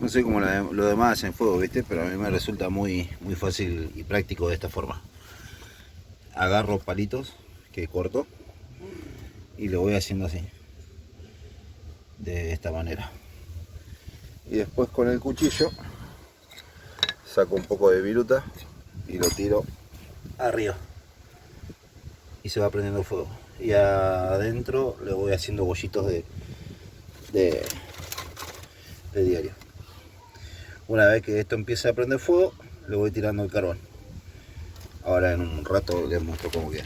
No sé cómo lo demás hacen fuego, ¿viste? Pero a mí me resulta muy fácil y práctico de esta forma. Agarro palitos que corto y lo voy haciendo así, de esta manera. Y después con el cuchillo saco un poco de viruta y lo tiro arriba. Y se va prendiendo fuego. Y adentro le voy haciendo bollitos de diario. Una vez que esto empieza a prender fuego, le voy tirando el carbón. Ahora en un rato les muestro cómo queda.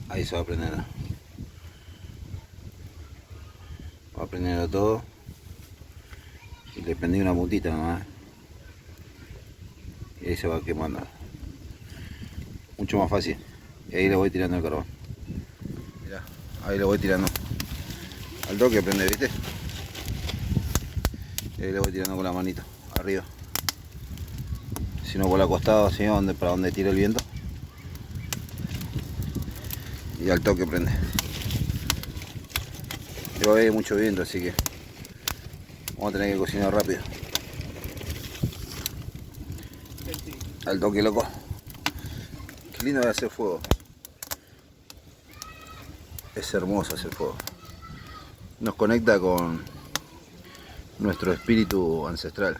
Ahí se va prendiendo. Va prendiendo todo. Y le prendí una puntita nomás. Y ahí se va quemando. Mucho más fácil. Y ahí le voy tirando el carbón. Mirá, ahí le voy tirando. Al toque prende, ¿viste? Y ahí le voy tirando con la manito, arriba. Si no por el costado, así, para donde tira el viento. Y al toque prende. Pero hay mucho viento, así que vamos a tener que cocinar rápido. Al toque, loco. Qué lindo de hacer fuego. Es hermoso hacer fuego. Nos conecta con nuestro espíritu ancestral.